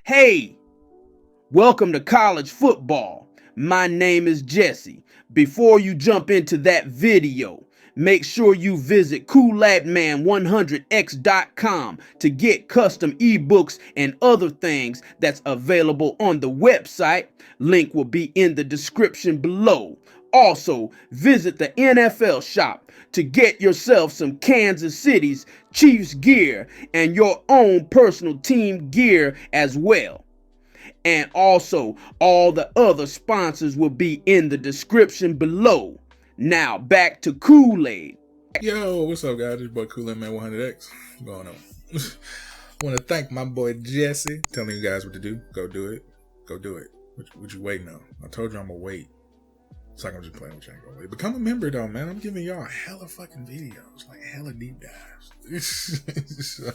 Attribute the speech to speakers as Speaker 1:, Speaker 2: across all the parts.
Speaker 1: Hey, welcome to college football. My name is Jesse. Before you jump into that video, make sure you visit coolatman100x.com to get custom ebooks and other things that's available on the website. Link will be in the description below. Also, visit the NFLShop to get yourself some Kansas City's Chiefs gear and your own personal team gear as well. And also, all the other sponsors will be in the description below. Now, back to Kool-Aid.
Speaker 2: Yo, what's up, guys? It's your boy Kool-Aid-Man100X. What's going on? Want to thank my boy Jesse. Telling you guys what to do. Go do it. Go do it. What you waiting on? I told you I'm going to wait. It's like I'm just playing with you. I ain't gonna wait. Become a member, though, man. I'm giving y'all hella fucking videos. Like, hella deep dives. So...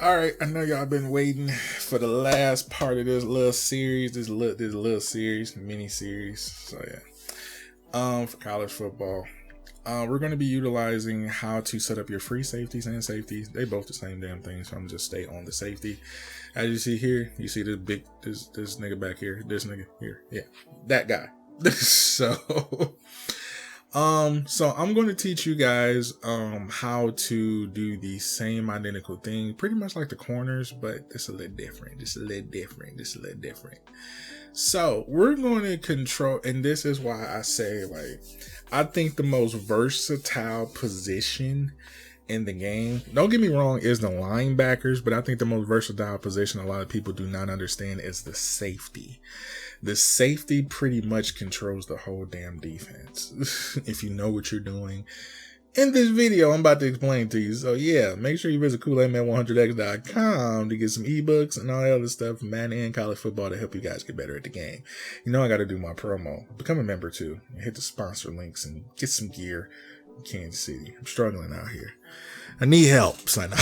Speaker 2: Alright, I know y'all been waiting for the last part of this little series, this little series, mini series. So yeah. For college football. We're gonna be utilizing how to set up your free safeties and safeties. They both the same damn thing, so I'm just stay on the safety. As you see here, you see this nigga back here, this nigga here. Yeah, that guy. So I'm going to teach you guys how to do the same identical thing, pretty much like the corners, but it's a little different. So we're going to control, and this is why I say, like, I think the most versatile position in the game, don't get me wrong, is the linebackers, but I think the most versatile position a lot of people do not understand is the safety. The safety pretty much controls the whole damn defense. If you know what you're doing. In this video, I'm about to explain to you. So yeah, make sure you visit coolatman100x.com to get some ebooks and all that other stuff from Madden and college football to help you guys get better at the game. You know I got to do my promo. Become a member too. Hit the sponsor links and get some gear in Kansas City. I'm struggling out here. I need help. So I know.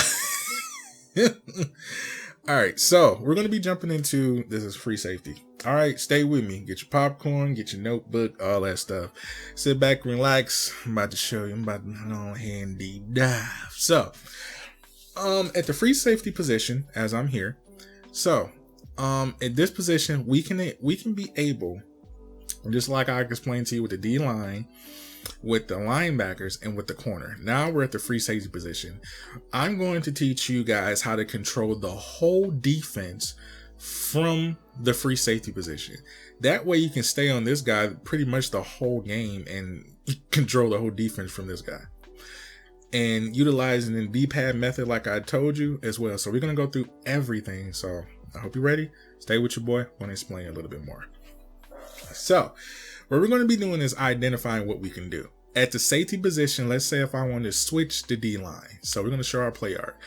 Speaker 2: All right, so we're going to be jumping into, this is free safety. All right, stay with me. Get your popcorn, get your notebook, all that stuff. Sit back, relax. I'm about to show you. I'm about to go ahead and deep dive. So, at the free safety position, as I'm here. So, at this position, we can be able, just like I explained to you with the D line, with the linebackers and with the corner. Now we're at the free safety position. I'm going to teach you guys how to control the whole defense from the free safety position. That way you can stay on this guy pretty much the whole game and control the whole defense from this guy. And utilizing the D-pad method like I told you as well. So we're going to go through everything. So I hope you're ready. Stay with your boy. I want to explain a little bit more. So what we're going to be doing is identifying what we can do. At the safety position, let's say if I want to switch the D-line. So we're going to show our play art.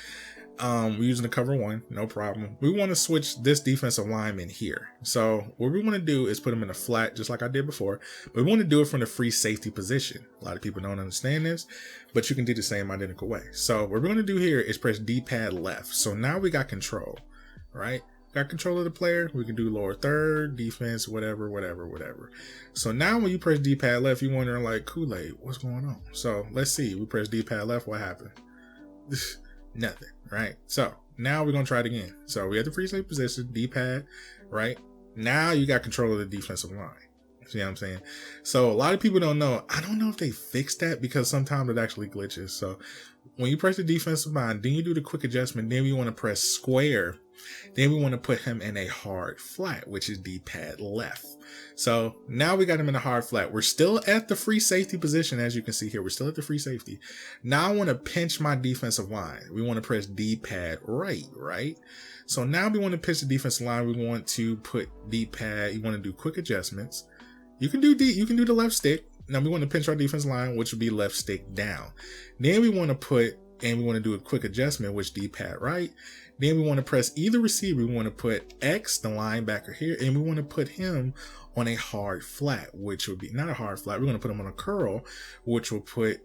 Speaker 2: We're using the cover one, no problem. We want to switch this defensive lineman here. So what we want to do is put him in a flat, just like I did before. But we want to do it from the free safety position. A lot of people don't understand this, but you can do the same identical way. So what we're going to do here is press D-pad left. So now we got control, right? Got control of the player. We can do lower third, defense, whatever. So now when you press D-pad left, you're wondering like, Kool-Aid, what's going on? So let's see. We press D-pad left. What happened? Nothing, right? So now we're going to try it again. So we have the free safety position, D-pad, right? Now you got control of the defensive line. See what I'm saying? So a lot of people don't know. I don't know if they fixed that because sometimes it actually glitches. So when you press the defensive line, then you do the quick adjustment. Then we want to press square. Then we want to put him in a hard flat, which is D-pad left. So now we got him in a hard flat. We're still at the free safety position. As you can see here, we're still at the free safety. Now I want to pinch my defensive line. We want to press D-pad right? So now we want to pinch the defensive line. We want to put D-pad. You want to do quick adjustments. You can do the left stick. Now we want to pinch our defense line, which would be left stick down. Then we want to do a quick adjustment, which D-pad right. Then we want to press either receiver. We want to put X, the linebacker here, and we want to put him on a hard flat, which would be not a hard flat. We're going to put him on a curl, which will put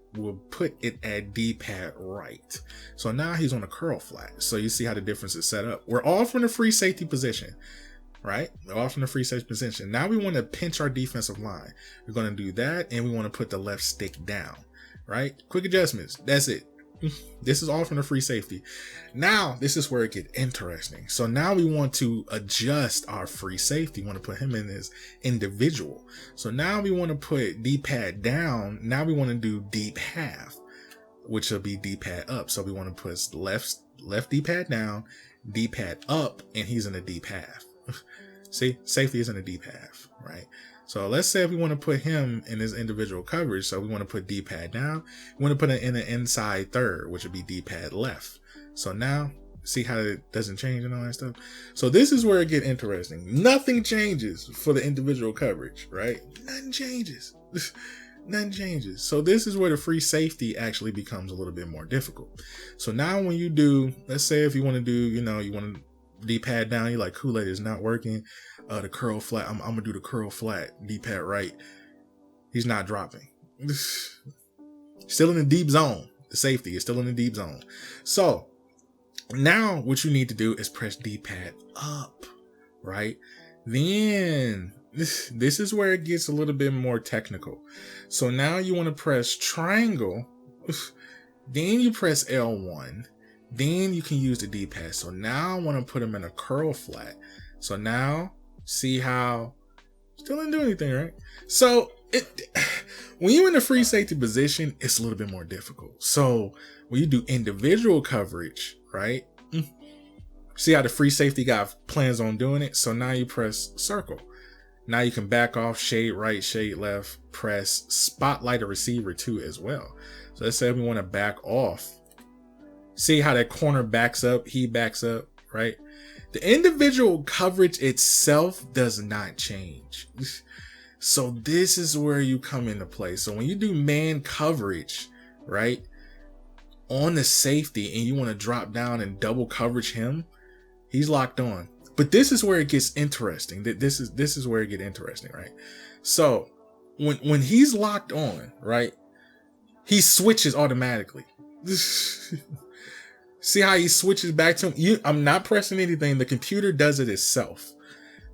Speaker 2: it at D-pad right. So now he's on a curl flat. So you see how the difference is set up. We're all from the free safety position. right? Off in the free safety position. Now we want to pinch our defensive line. We're going to do that, and we want to put the left stick down, right? Quick adjustments. That's it. This is all from the free safety. Now, this is where it gets interesting. So now we want to adjust our free safety. We want to put him in as individual. So now we want to put D-pad down. Now we want to do deep half, which will be D-pad up. So we want to put left D-pad down, D-pad up, and he's in a deep half. See, safety is in a deep half, right? So let's say if we want to put him in his individual coverage, so we want to put D-pad down, we want to put it in the inside third, which would be D-pad left. So now, see how it doesn't change and all that stuff? So this is where it gets interesting. Nothing changes for the individual coverage, right? Nothing changes. Nothing changes. So this is where the free safety actually becomes a little bit more difficult. So now when you do, let's say if you want to do, you want to D-pad down, you're like, Kool-Aid is not working. The curl flat, I'm gonna do the curl flat, D-pad right. He's not dropping. Still in the deep zone. The safety is still in the deep zone. So now what you need to do is press D-pad up, right? Then this is where it gets a little bit more technical. So now you want to press triangle, then you press L1, then you can use the D-pad. So now I want to put him in a curl flat. So now see how still didn't do anything, right? So when you're in the free safety position, it's a little bit more difficult. So when you do individual coverage, right? See how the free safety guy plans on doing it. So now you press circle. Now you can back off, shade right, shade left, press spotlight a receiver too as well. So let's say we want to back off. See how that corner backs up, he backs up, right? The individual coverage itself does not change. So this is where you come into play. So when you do man coverage, right, on the safety and you want to drop down and double coverage him, he's locked on. But this is where it gets interesting. This is where it gets interesting, right? So when he's locked on, right, he switches automatically. See how he switches back to him? I'm not pressing anything. The computer does it itself.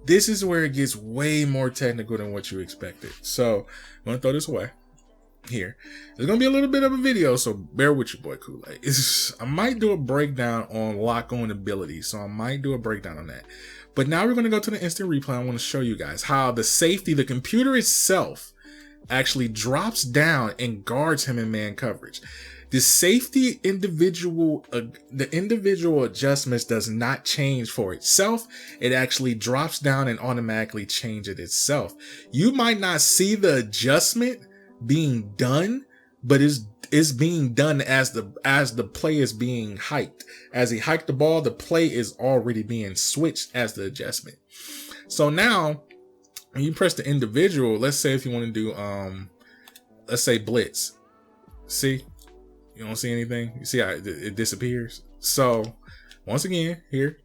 Speaker 2: This is where it gets way more technical than what you expected. So I'm going to throw this away here. There's going to be a little bit of a video, so bear with your boy Kool-Aid. I might do a breakdown on lock-on ability. So I might do a breakdown on that. But now we're going to go to the instant replay. I want to show you guys how the safety, the computer itself, actually drops down and guards him in man coverage. The safety the individual adjustments does not change for itself. It actually drops down and automatically changes it itself. You might not see the adjustment being done, but it's being done as the play is being hiked. As he hiked the ball, the play is already being switched as the adjustment. So now when you press the individual, let's say if you want to do let's say blitz. See? You don't see anything. You see how it disappears. So once again, here,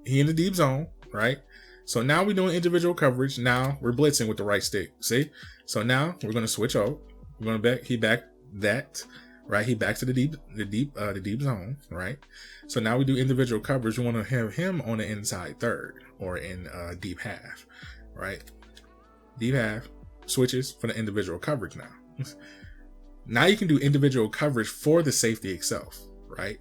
Speaker 2: he in the deep zone, right? So now we're doing individual coverage. Now we're blitzing with the right stick. See? So now we're going to switch out. We're going to back that, right? He back to the deep zone, right? So now we do individual coverage. We want to have him on the inside third or in deep half, right? Deep half switches for the individual coverage now. Now you can do individual coverage for the safety itself, right?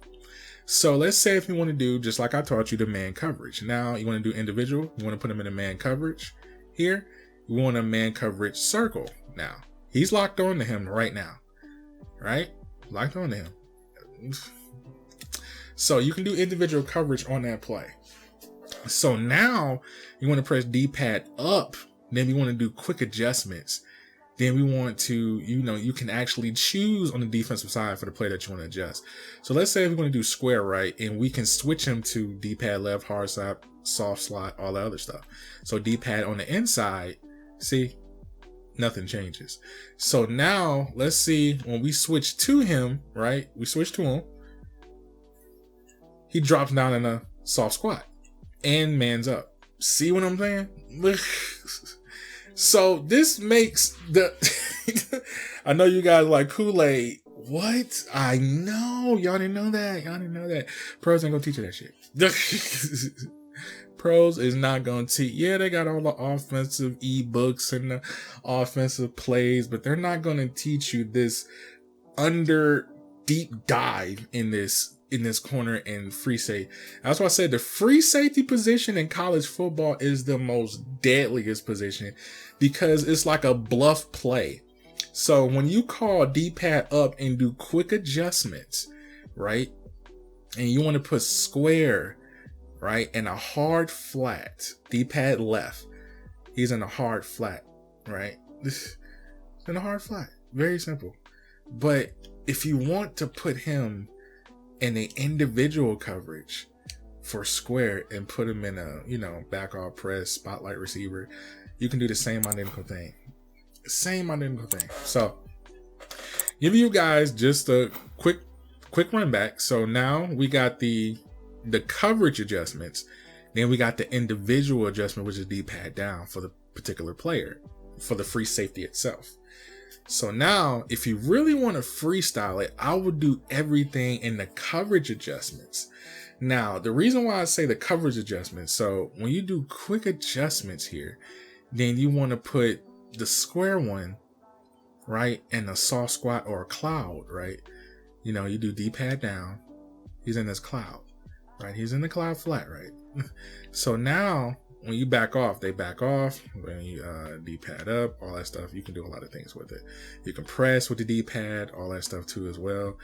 Speaker 2: So let's say if you want to do, just like I taught you, the man coverage. Now you want to do individual. You want to put him in a man coverage. Here, you want a man coverage circle. Now, he's locked on to him right now, right? Locked on to him. So you can do individual coverage on that play. So now you want to press D-pad up. Then we want to do quick adjustments. Then we want to, you can actually choose on the defensive side for the play that you want to adjust. So let's say we're going to do square right, and we can switch him to D-pad left, hard side, soft slot, all that other stuff. So D-pad on the inside, see, nothing changes. So now let's see when we switch to him, right? We switch to him. He drops down in a soft squat and man's up. See what I'm saying? So this makes I know you guys like Kool-Aid. What? I know. Y'all didn't know that. Pros ain't gonna teach you that shit. pros is not going to teach. Yeah, they got all the offensive ebooks and the offensive plays, but they're not going to teach you this under deep dive in this corner and free safety. That's why I said the free safety position in college football is the most deadliest position because it's like a bluff play. So when you call D-pad up and do quick adjustments, right? And you want to put square, right? And a hard flat, D-pad left. He's in a hard flat, right? This in a hard flat. Very simple. But if you want to put him in an individual coverage for square and put him in a, back off press, spotlight receiver, you can do the same identical thing. So give you guys just a quick run back. So now we got the coverage adjustments. Then we got the individual adjustment, which is D-pad down for the particular player, for the free safety itself. So now, if you really want to freestyle it, I would do everything in the coverage adjustments. Now, the reason why I say the coverage adjustments, so when you do quick adjustments here, then you want to put the square one, right, and a soft squat or a cloud, right? You do D-pad down. He's in this cloud, right? He's in the cloud flat, right? So now, when you back off, they back off. When you D-pad up, all that stuff, you can do a lot of things with it. You can press with the D-pad, all that stuff too as well.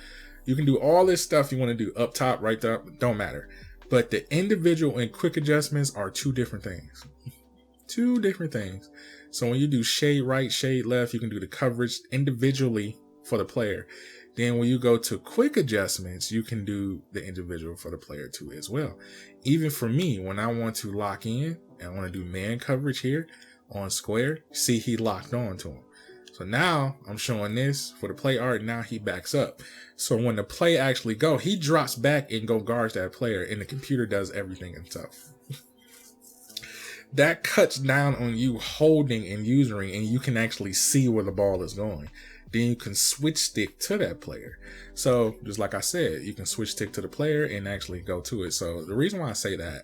Speaker 2: You can do all this stuff you want to do up top, right up, don't matter. But the individual and quick adjustments are two different things. Two different things. So when you do shade right, shade left, you can do the coverage individually for the player. Then when you go to quick adjustments, you can do the individual for the player too as well. Even for me, when I want to lock in and I want to do man coverage here on square, see he locked on to him. So now I'm showing this for the play art. Now he backs up. So when the play actually go, he drops back and go guards that player and the computer does everything himself. That cuts down on you holding and using, and you can actually see where the ball is going. Then you can switch stick to that player. So just like I said, you can switch stick to the player and actually go to it. So the reason why I say that,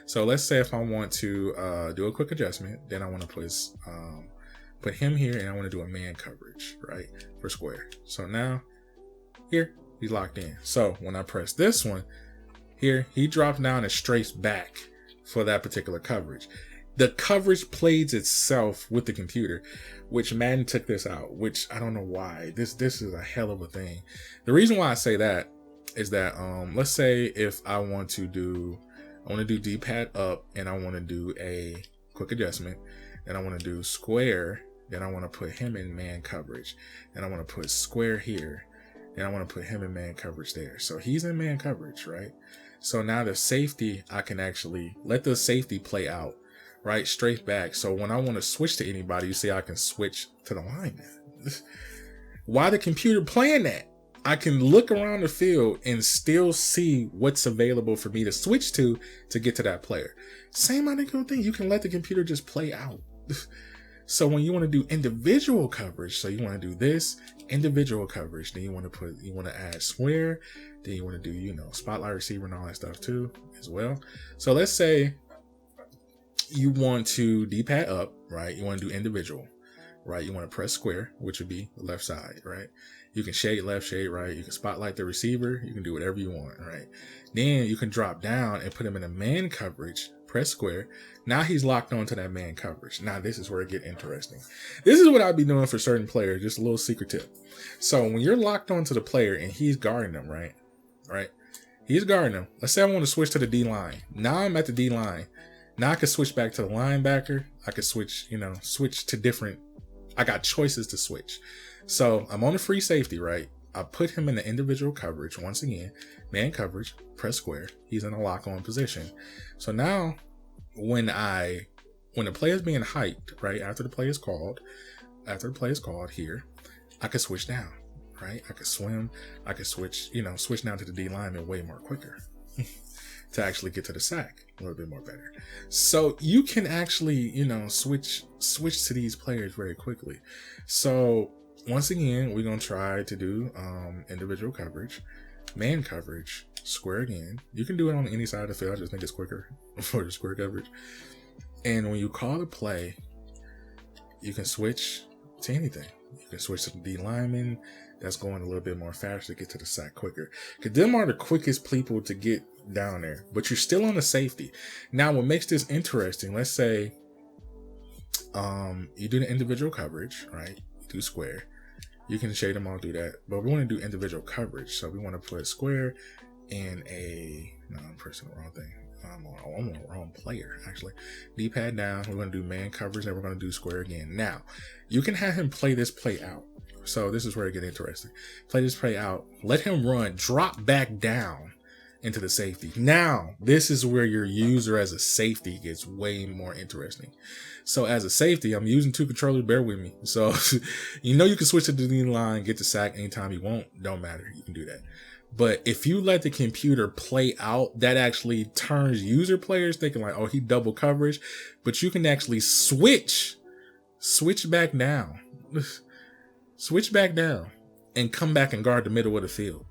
Speaker 2: so let's say if I want to do a quick adjustment, then I want to put him here and I want to do a man coverage, right, for square. So now here he's locked in. So when I press this one here, he drops down and strays back for that particular coverage. The coverage plays itself with the computer, which Madden took this out, which I don't know why. This is a hell of a thing. The reason why I say that is that let's say if I want to do D-pad up and I want to do a quick adjustment, and I want to do square, then I want to put him in man coverage, and I want to put square here, and I want to put him in man coverage there. So he's in man coverage, right? So now the safety, I can actually let the safety play out, right? Straight back. So when I want to switch to anybody, you see I can switch to the lineman. Why the computer playing that? I can look around the field and still see what's available for me to switch to get to that player. Same identical thing. You can let the computer just play out. So when you want to do individual coverage, so you want to do this individual coverage, then you want to add square, then you want to do, spotlight receiver and all that stuff too as well. So let's say you want to D-pad up, right? You want to do individual, right? You want to press square, which would be the left side, right? You can shade left, shade right. You can spotlight the receiver. You can do whatever you want, right? Then you can drop down and put him in a man coverage, press square. Now he's locked on to that man coverage. Now this is where it gets interesting. This is what I'd be doing for certain players. Just a little secret tip. So when you're locked onto the player and he's guarding them, right? He's guarding them. Let's say I want to switch to the D line. Now I'm at the D line. Now I can switch back to the linebacker. I could switch to different. I got choices to switch. So I'm on the free safety, right? I put him in the individual coverage once again, man coverage, press square. He's in a lock on position. So now when the play is being hiked, right, after the play is called here, I could switch down, right? I could swim. I could switch down to the D lineman way more quicker to actually get to the sack a little bit more better. So you can actually, switch to these players very quickly. So once again, we're going to try to do individual coverage, man coverage, square again. You can do it on any side of the field. I just think it's quicker for the square coverage. And when you call the play, you can switch to anything. You can switch to the D lineman. That's going a little bit more faster to get to the sack quicker. Because them are the quickest people to get down there. But you're still on the safety. Now, what makes this interesting, let's say you do the individual coverage, right? You do square. You can shade them all, do that. But we want to do individual coverage. So we want to put square in no, I'm pressing the wrong thing. I'm on the wrong player, actually. D-pad down. We're going to do man coverage, and we're going to do square again. Now, you can have him play this play out. So this is where it gets interesting. Play this play out. Let him run. Drop back down into the safety. Now, this is where your user as a safety gets way more interesting. So as a safety, I'm using two controllers. Bear with me. So you know you can switch to the D line, get the sack anytime you want. Don't matter. You can do that. But if you let the computer play out, that actually turns user players thinking like, oh, he double coverage. But you can actually switch back down. Switch back down and come back and guard the middle of the field.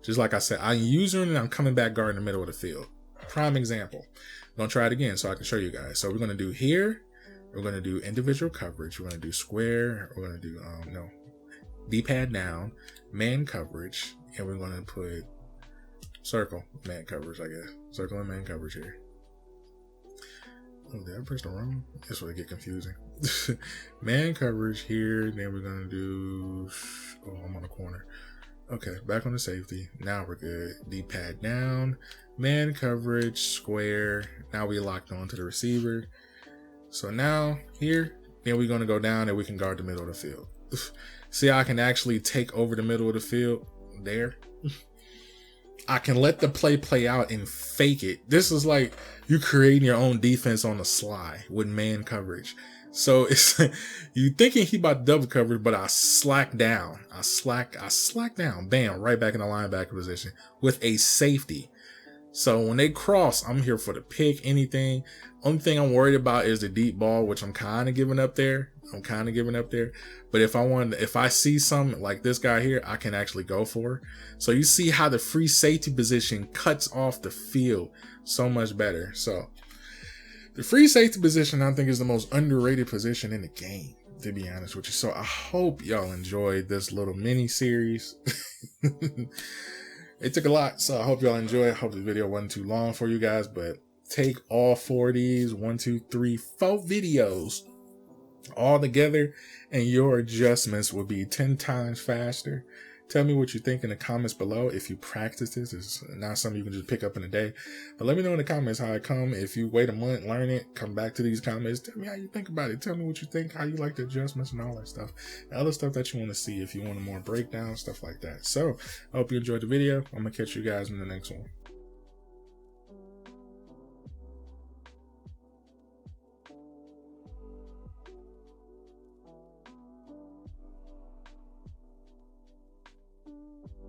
Speaker 2: Just like I said, I'm using and I'm coming back guarding the middle of the field. Prime example. I'm going to try it again so I can show you guys. So we're going to do here. We're going to do individual coverage. We're going to do square. We're going to do, D-pad down, man coverage. And we're going to put circle, man coverage, I guess. Circle and man coverage here. Oh, did I press the wrong? This will get confusing. Man coverage here. Then we're going to do, I'm on the corner. Okay, back on the safety. Now we're good. D-pad down, man coverage, square. Now we locked on to the receiver. So now here, then we're going to go down and we can guard the middle of the field. See how I can actually take over the middle of the field there? I can let the play out and fake it. This is like you creating your own defense on the sly with man coverage. So it's you thinking he about double coverage, but I slack down. I slack down. Bam, right back in the linebacker position with a safety. So when they cross, I'm here for the pick, anything. Only thing I'm worried about is the deep ball, which I'm kind of giving up there. But if I see something like this guy here, I can actually go for it. So you see how the free safety position cuts off the field so much better. So the free safety position, I think, is the most underrated position in the game, to be honest with you. So I hope y'all enjoyed this little mini series. It took a lot, so I hope y'all enjoy it. I hope the video wasn't too long for you guys, but take all 4 of these, 1, 2, 3, 4 videos all together, and your adjustments will be 10 times faster. Tell me what you think in the comments below. If you practice this, it's not something you can just pick up in a day. But let me know in the comments how it come. If you wait a month, learn it, come back to these comments. Tell me how you think about it. Tell me what you think, how you like the adjustments and all that stuff. The other stuff that you want to see, if you want a more breakdown, stuff like that. So I hope you enjoyed the video. I'm going to catch you guys in the next one.